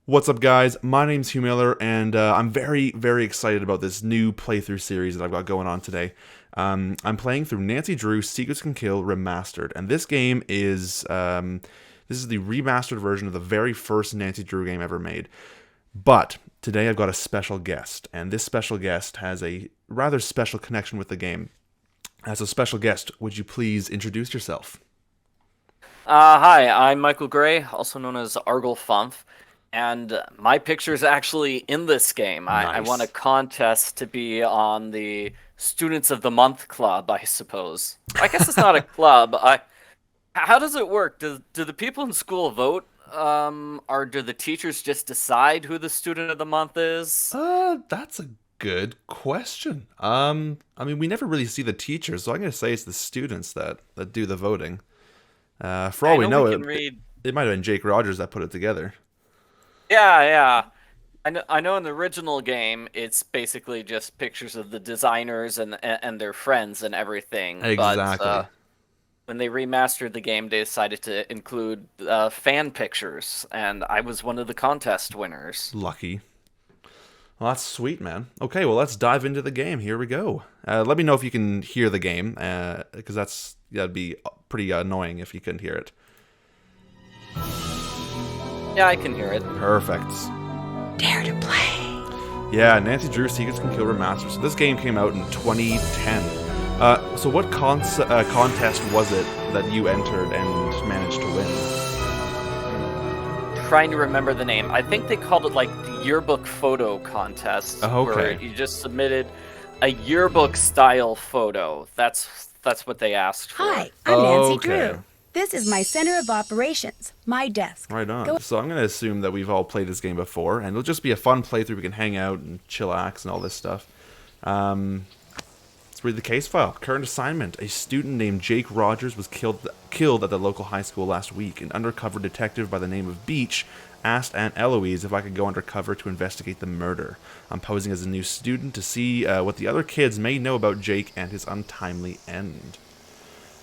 What's up, guys? My name's Hugh Miller, and I'm very, very excited about this new playthrough series that I've got going on today. I'm playing through Nancy Drew Secrets Can Kill Remastered, and this game is this is the remastered version of the very first Nancy Drew game ever made. But today I've got a special guest, and this special guest has a rather special connection with the game. As a special guest, would you please introduce yourself? Hi, I'm Michael Gray, also known as Arglefumph, and my picture is actually in this game. I won a Nice. contest to be on the Students of the Month Club, I suppose. I guess it's not a club. How does it work? Do the people in school vote? Or do the teachers just decide who the Student of the Month is? That's a good question. I mean, we never really see the teachers, so I'm going to say it's the students that do the voting. For all I we know know, we can read. it might have been Jake Rogers that put it together. Yeah, yeah. I know in the original game it's basically just pictures of the designers and their friends and everything. But Exactly. when they remastered the game, they decided to include fan pictures, and I was one of the contest winners. Lucky. Well, that's sweet, man. Okay, well, let's dive into the game. Here we go. Let me know if you can hear the game, because that'd be pretty annoying if you couldn't hear it. Yeah, I can hear it. Perfect. Dare to play. Yeah, Nancy Drew Secrets Can Kill Remastered. So this game came out in 2010. So what contest was it that you entered and managed to win? Trying to remember the name. I think they called it like the yearbook photo contest, Oh, where okay. you just submitted a yearbook style photo. That's what they asked for. Hi, I'm Nancy Okay. Drew. This is my center of operations, my desk. Right on. Go- So I'm going to assume that we've all played this game before, and it'll just be a fun playthrough. We can hang out and chillax and all this stuff. Let's read the case file. Current assignment. A student named Jake Rogers was killed at the local high school last week. An undercover detective by the name of Beach asked Aunt Eloise if I could go undercover to investigate the murder. I'm posing as a new student to see what the other kids may know about Jake and his untimely end.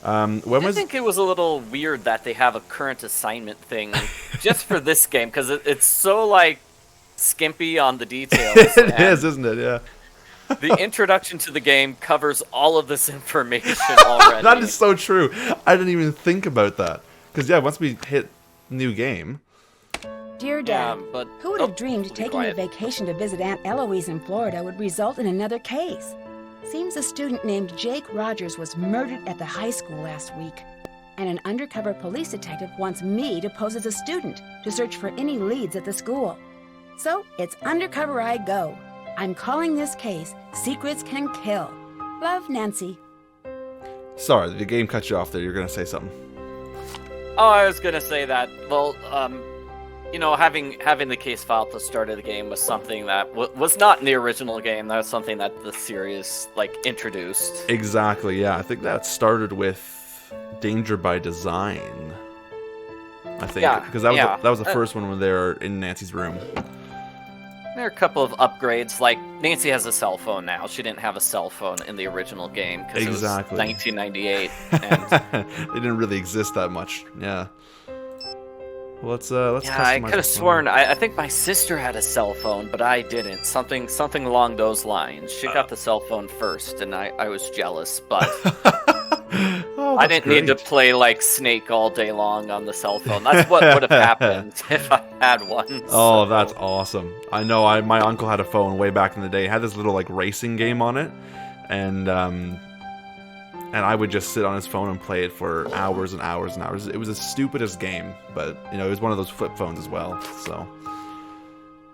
When I was... think it was a little weird that they have a current assignment thing just for this game, because it's so like skimpy on the details. It And is, isn't it? Yeah. the introduction to the game covers all of this information already. That is so true. I didn't even think about that. Because, yeah, once we hit new game... Dear Yeah, Dad, but who would oh, have dreamed be taking a quiet. vacation to visit Aunt Eloise in Florida would result in another case? Seems a student named Jake Rogers was murdered at the high school last week. And an undercover police detective wants me to pose as a student to search for any leads at the school. So it's undercover I go. I'm calling this case Secrets Can Kill. Love, Nancy. Sorry, the game cut you off there. You're going to say something. Oh, I was gonna say that. Well, having the case file at the start of the game was something that was not in the original game. That was something that the series introduced. Exactly, yeah. I think that started with Danger by Design. I think. Yeah, Because that yeah. was the first one when they were in Nancy's room. There are a couple of upgrades. Like Nancy has a cell phone now. She didn't have a cell phone in the original game because Exactly. it was 1998. And They didn't really exist that much. Yeah. Well, let's yeah, I customize could the have sworn. I think my sister had a cell phone, but I didn't. Something along those lines. She got the cell phone first, and I was jealous. But Oh, I that's didn't need to great. play like Snake all day long on the cell phone. That's what would have happened if I had one. Oh, so- that's awesome. I know my uncle had a phone way back in the day. It had this little racing game on it, and I would just sit on his phone and play it for hours and hours and hours. It was the stupidest game, but it was one of those flip phones as well. So,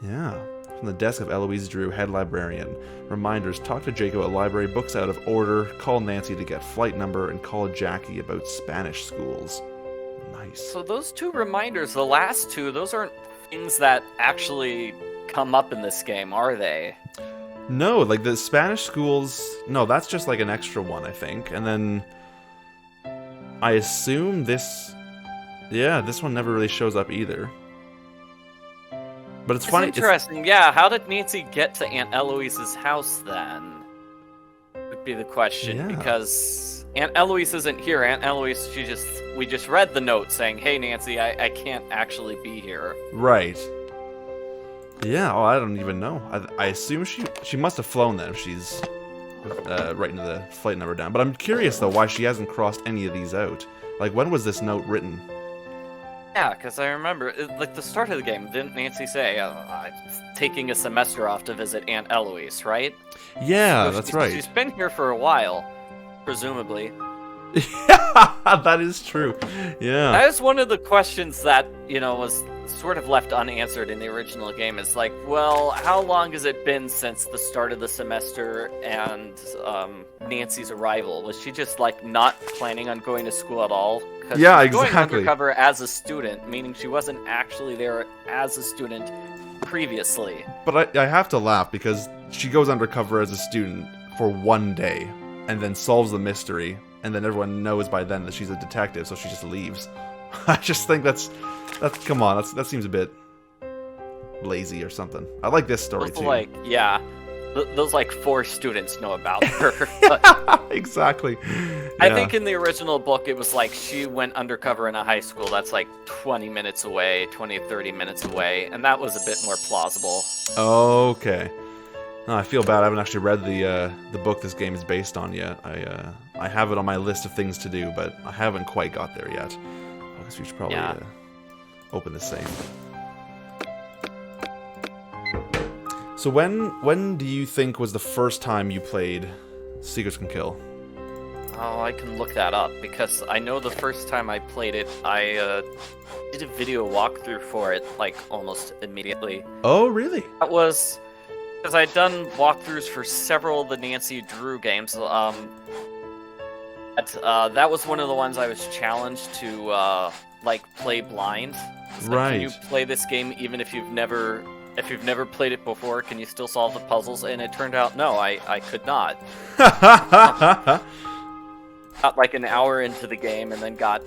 yeah. From the desk of Eloise Drew, head librarian. Reminders: talk to Jacob at library, books out of order, call Nancy to get flight number, and call Jackie about Spanish schools. Nice. So those two reminders, the last two, those aren't things that actually come up in this game, are they? No, like the Spanish schools, no, that's just like an extra one, I think. And then I assume this one never really shows up either. But it's It's funny. interesting. Yeah, how did Nancy get to Aunt Eloise's house then? Would be the question, Yeah. because Aunt Eloise isn't here. Aunt Eloise, we just read the note saying, "Hey Nancy, I can't actually be here." Right. Yeah, I don't even know. I assume she must have flown then if she's writing the flight number down. But I'm curious, though, why she hasn't crossed any of these out. Like, when was this note written? Yeah, because I remember, like, the start of the game, didn't Nancy say, taking a semester off to visit Aunt Eloise, right? Yeah, So that's she's, right. She's been here for a while, presumably. That is true. Yeah. That is one of the questions that, was sort of left unanswered in the original game. Is like, well, how long has it been since the start of the semester and Nancy's arrival? Was she just, like, not planning on going to school at all? 'Cause Yeah, she's going exactly. undercover as a student, meaning she wasn't actually there as a student previously. But I have to laugh because she goes undercover as a student for one day and then solves the mystery, and then everyone knows by then that she's a detective, so she just leaves. I just think that's come on, that seems a bit lazy or something. I like this story Those, too. like, yeah, those, like, 4 students know about her. But Exactly. I Yeah. think in the original book it was like she went undercover in a high school that's like 20 minutes away, 20 or 30 minutes away, and that was a bit more plausible. Okay. No, I feel bad. I haven't actually read the book this game is based on yet. I have it on my list of things to do, but I haven't quite got there yet. I guess we should probably Yeah. open the save. So when do you think was the first time you played Secrets Can Kill? Oh, I can look that up because I know the first time I played it, I did a video walkthrough for it like almost immediately. Oh, really? That was because I'd done walkthroughs for several of the Nancy Drew games. That was one of the ones I was challenged to like play blind. It's like, Right. can you play this game even if you've never played it before? Can you still solve the puzzles? And it turned out no, I could not. Got like an hour into the game and then got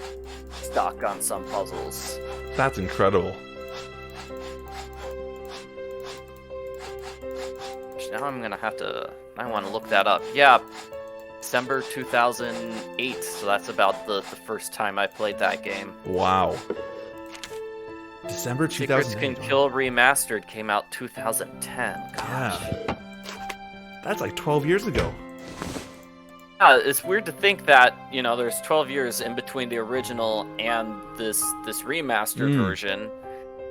stuck on some puzzles. That's incredible. Now I'm gonna have to. I want to look that up. Yeah, December 2008. So that's about the first time I played that game. Wow. December Secrets 2008. Can Kill Remastered came out 2010. Gosh. Yeah. That's like 12 years ago. Yeah, it's weird to think that, there's 12 years in between the original and this remastered version.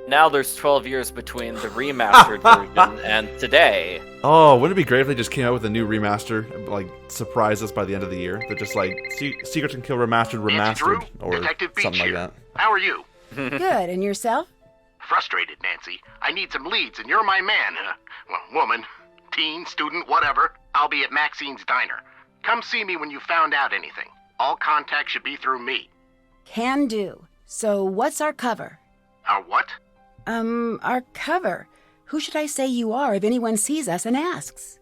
Now there's 12 years between the remastered version and today. Oh, wouldn't it be great if they just came out with a new remaster, like surprise us by the end of the year? They're just like Secrets Can Kill Nancy Drew, or Detective Beach something like here. that. How are you? Good, and yourself? Frustrated, Nancy. I need some leads, and you're my man. Woman, teen, student, whatever. I'll be at Maxine's Diner. Come see me when you found out anything. All contact should be through me. Can do. So what's our cover? Our what? Our cover. Who should I say you are if anyone sees us and asks?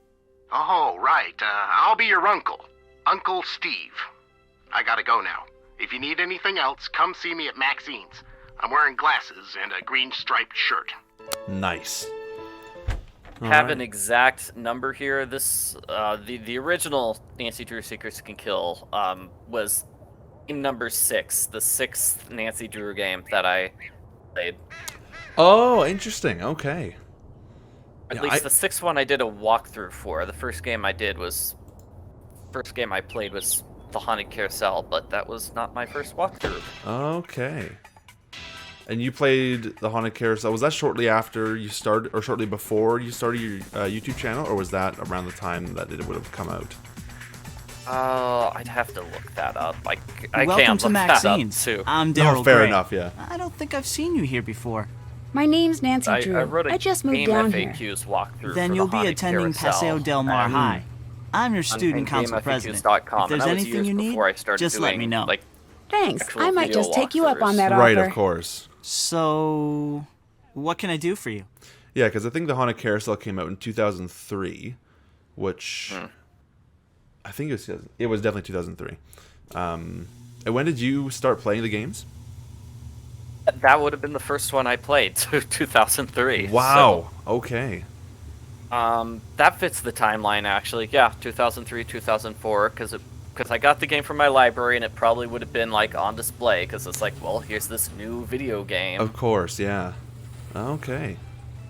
Oh, right. I'll be your uncle. Uncle Steve. I gotta go now. If you need anything else, come see me at Maxine's. I'm wearing glasses and a green striped shirt. Nice. All Have right. an exact number here. This the original Nancy Drew Secrets Can Kill was game number 6, the 6th Nancy Drew game that I played. Oh, interesting. Okay. At Yeah, least the 6th one I did a walkthrough for. The first game I played was the Haunted Carousel, but that was not my first walkthrough. Okay. And you played the Haunted Carousel. Was that shortly after you started, or shortly before you started your YouTube channel, or was that around the time that it would have come out? I'd have to look that up. I Welcome can't to look that up Maxine's. too. I'm No, Daryl fair Gray. enough, yeah. I don't think I've seen you here before. My name's Nancy Drew. I wrote a just moved game down here. FAQs walkthrough. Then for you'll the be Haunted attending Carousel. Paseo Del Mar High. I'm your student council president. GameFAQs.com, If there's and that was anything years you need, before I started just let doing, me know. Like, Thanks. actual I might video just take you up on walkthroughs. that Right, offer. of course. So, what can I do for you? Yeah, because I think the Haunted Carousel came out in 2003, which I think it was definitely 2003. And when did you start playing the games? that would have been the first one I played, 2003. Wow. Okay. So, that fits the timeline actually. Yeah, 2003, 2004, because I got the game from my library and it probably would have been like on display because it's like, well, here's this new video game. Of course, yeah. Okay.